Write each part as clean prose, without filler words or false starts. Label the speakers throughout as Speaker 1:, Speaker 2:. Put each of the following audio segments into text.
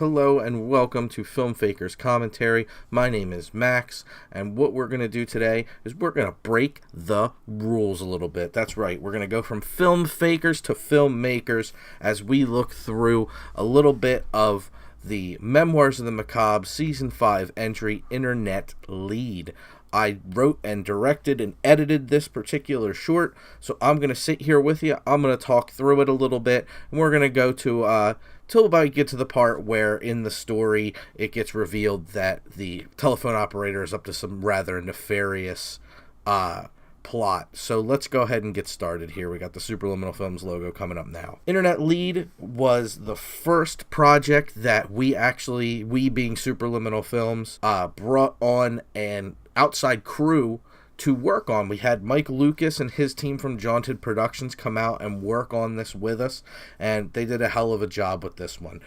Speaker 1: Hello and welcome to Filmfaker's Commentary. My name is Max, and what we're going to do today is we're going to break the rules a little bit. That's right, we're going to go from film fakers to filmmakers as we look through a little bit of the Memoirs of the Macabre Season 5 entry, Internet Lead. I wrote and directed and edited this particular short, so I'm going to sit here with you. I'm going to talk through it a little bit, and we're going to go to till about get to the part where in the story it gets revealed that the telephone operator is up to some rather nefarious plot. So let's go ahead and get started here. We got the Superliminal Films logo coming up now. Internet Lead was the first project that we being Superliminal Films, brought on an outside crew to work on. We had Mike Lucas and his team from Jaunted Productions come out and work on this with us, and they did a hell of a job with this one.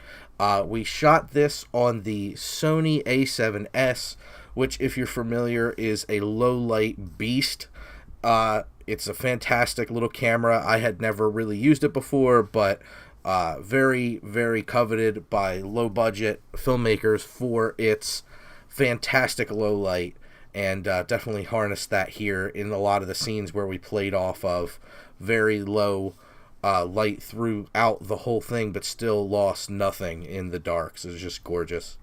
Speaker 1: We shot this on the Sony A7S, which, if you're familiar, is a low-light beast. It's a fantastic little camera. I had never really used it before, but very, very coveted by low-budget filmmakers for its fantastic low light. And definitely harnessed that here in a lot of the scenes where we played off of very low light throughout the whole thing, but still lost nothing in the dark. So it was just gorgeous.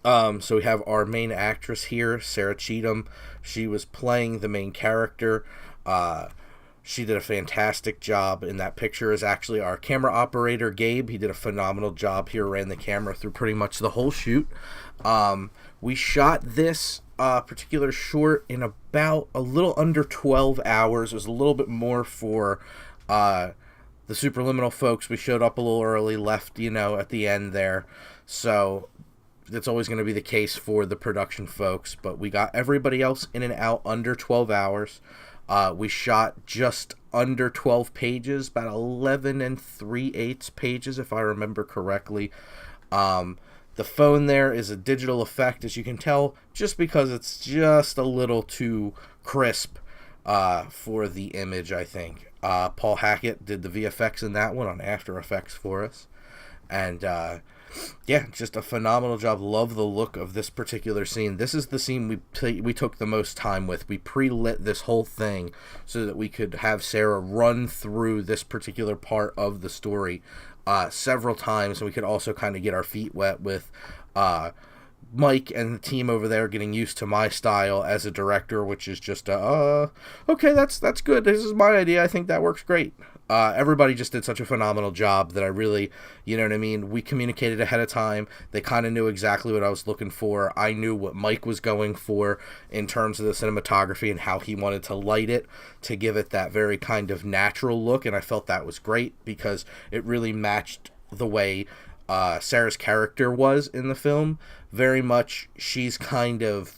Speaker 1: So we have our main actress here, Sarah Cheatham. She was playing the main character. She did a fantastic job in that picture. Is actually our camera operator, Gabe. He did a phenomenal job here, ran the camera through pretty much the whole shoot. We shot this particular short in about a little under 12 hours. It was a little bit more for the Superliminal folks. We showed up a little early, left, at the end there. So that's always going to be the case for the production folks. But we got everybody else in and out under 12 hours. We shot just under 12 pages, about 11 3/8 pages, if I remember correctly. The phone there is a digital effect, as you can tell, just because it's just a little too crisp for the image, I think. Paul Hackett did the VFX in that one on After Effects for us. And, yeah, just a phenomenal job. Love the look of this particular scene. This is the scene we took the most time with. We pre-lit this whole thing so that we could have Sarah run through this particular part of the story several times, and we could also kind of get our feet wet with Mike and the team over there getting used to my style as a director, which is just okay, that's good. This is my idea. I think that works great. Everybody just did such a phenomenal job that I really, we communicated ahead of time. They kind of knew exactly what I was looking for. I knew what Mike was going for in terms of the cinematography and how he wanted to light it to give it that very kind of natural look, and I felt that was great because it really matched the way Sarah's character was in the film. Very much, she's kind of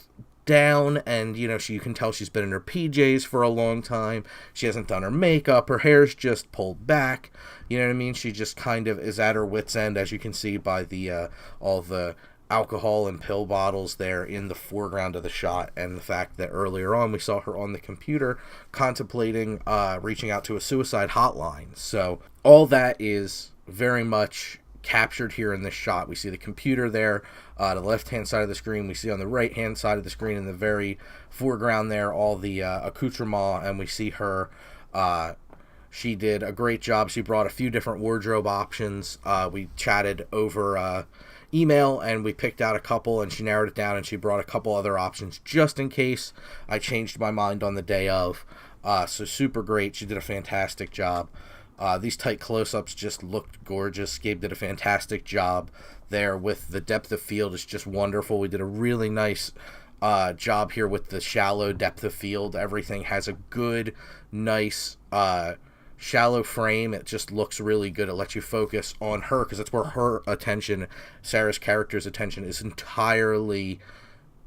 Speaker 1: down, and you can tell she's been in her PJs for a long time. She hasn't done her makeup, her hair's just pulled back, she just kind of is at her wit's end, as you can see by the all the alcohol and pill bottles there in the foreground of the shot, and the fact that earlier on we saw her on the computer contemplating reaching out to a suicide hotline. So all that is very much captured here in this shot. We see the computer there to the left-hand side of the screen. We see on the right-hand side of the screen in the very foreground there all the accoutrement, and we see her. She did a great job. She brought a few different wardrobe options. We chatted over email, and we picked out a couple, and she narrowed it down, and she brought a couple other options just in case I changed my mind on the day of. So super great. She did a fantastic job. These tight close-ups just looked gorgeous. Gabe did a fantastic job there with the depth of field. It's just wonderful. We did a really nice job here with the shallow depth of field. Everything has a good, nice, shallow frame. It just looks really good. It lets you focus on her because that's where her attention, Sarah's character's attention, is entirely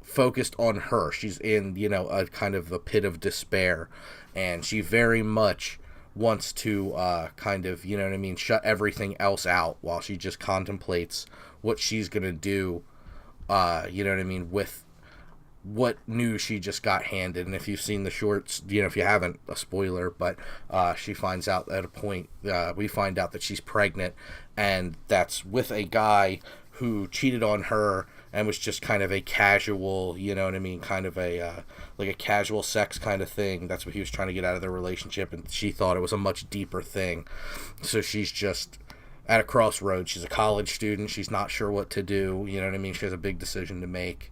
Speaker 1: focused on her. She's in, a kind of a pit of despair, and she very much wants to shut everything else out while she just contemplates what she's gonna do, with what news she just got handed. And if you've seen the shorts, if you haven't, a spoiler, but she finds out at a point, we find out that she's pregnant, and that's with a guy who cheated on her and was just kind of a casual, you know what I mean, kind of a like a casual sex kind of thing. That's what he was trying to get out of their relationship, and she thought it was a much deeper thing. So she's just at a crossroads. She's a college student. She's not sure what to do. You know what I mean? She has a big decision to make.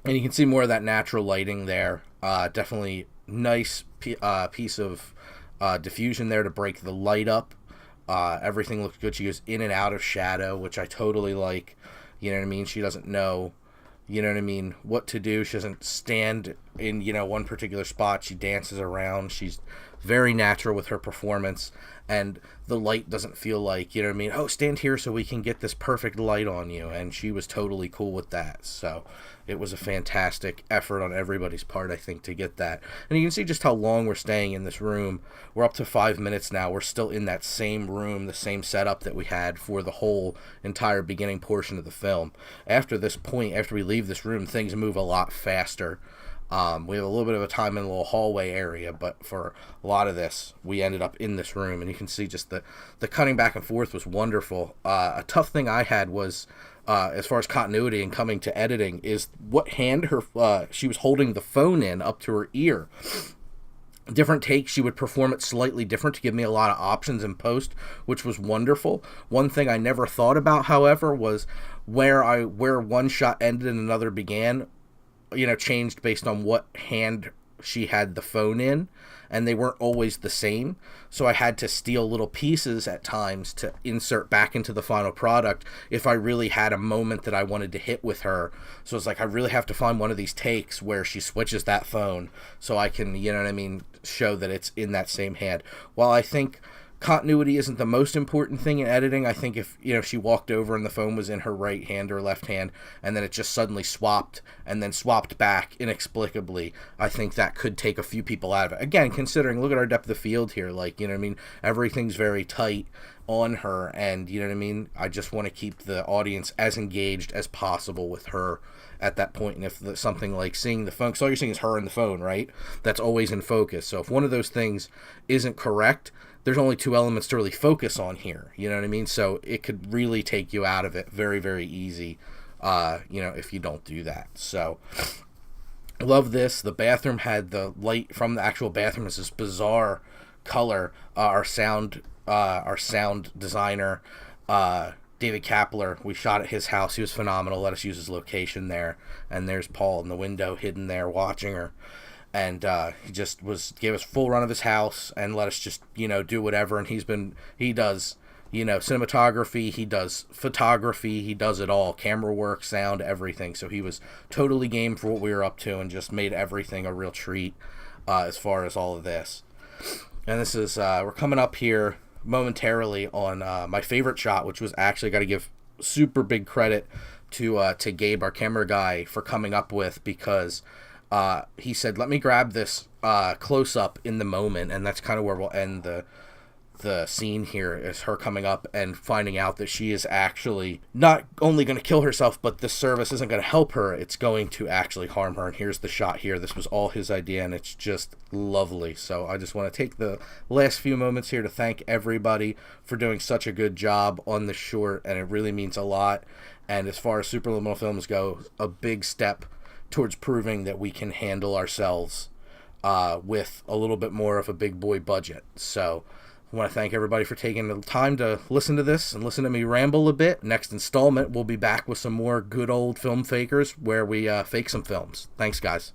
Speaker 1: And you can see more of that natural lighting there. Definitely nice piece of diffusion there to break the light up. Everything looks good. She goes in and out of shadow, which I totally like. You know what I mean? She doesn't know, you know what I mean, what to do. She doesn't stand in, you know, one particular spot. She dances around. She's very natural with her performance, and the light doesn't feel like, you know what I mean, oh, stand here so we can get this perfect light on you. And she was totally cool with that. So it was a fantastic effort on everybody's part, I think, to get that. And you can see just how long we're staying in this room. We're up to 5 minutes now. We're still in that same room, the same setup that we had for the whole entire beginning portion of the film. After this point, after we leave this room, things move a lot faster. We have a little bit of a time in a little hallway area, but for a lot of this, we ended up in this room, and you can see just the cutting back and forth was wonderful. A tough thing I had was, as far as continuity and coming to editing, is what hand she was holding the phone in up to her ear. Different takes, she would perform it slightly different to give me a lot of options in post, which was wonderful. One thing I never thought about, however, was where one shot ended and another began, you know, changed based on what hand she had the phone in, and they weren't always the same. So I had to steal little pieces at times to insert back into the final product if I really had a moment that I wanted to hit with her. So it's like, I really have to find one of these takes where she switches that phone so I can, you know what I mean, show that it's in that same hand. While I think continuity isn't the most important thing in editing, I think if, you know, she walked over and the phone was in her right hand or left hand, and then it just suddenly swapped and then swapped back inexplicably, I think that could take a few people out of it. Again, considering, look at our depth of field here, like, you know what I mean, everything's very tight on her, and, you know what I mean, I just want to keep the audience as engaged as possible with her at that point. And if something like seeing the phone, because all you're seeing is her and the phone, right? That's always in focus. So if one of those things isn't correct, there's only two elements to really focus on here. You know what I mean? So it could really take you out of it very, very easy, you know, if you don't do that. So I love this. The bathroom had the light from the actual bathroom. It's this bizarre color. Our sound designer, David Kapler, we shot at his house. He was phenomenal. Let us use his location there. And there's Paul in the window hidden there watching her. And he just gave us full run of his house and let us just, you know, do whatever. And he does, you know, cinematography, he does photography, he does it all, camera work, sound, everything. So he was totally game for what we were up to and just made everything a real treat as far as all of this. And this is, we're coming up here momentarily on my favorite shot, which was actually, got to give super big credit to Gabe, our camera guy, for coming up with, because he said, let me grab this close-up in the moment, and that's kind of where we'll end the scene here, is her coming up and finding out that she is actually not only going to kill herself, but this service isn't going to help her, it's going to actually harm her. And here's the shot here. This was all his idea, and it's just lovely. So I just want to take the last few moments here to thank everybody for doing such a good job on the short, and it really means a lot. And as far as Superliminal Films go, a big step towards proving that we can handle ourselves with a little bit more of a big boy budget. So I want to thank everybody for taking the time to listen to this and listen to me ramble a bit. Next installment, we'll be back with some more good old film fakers where we fake some films. Thanks, guys.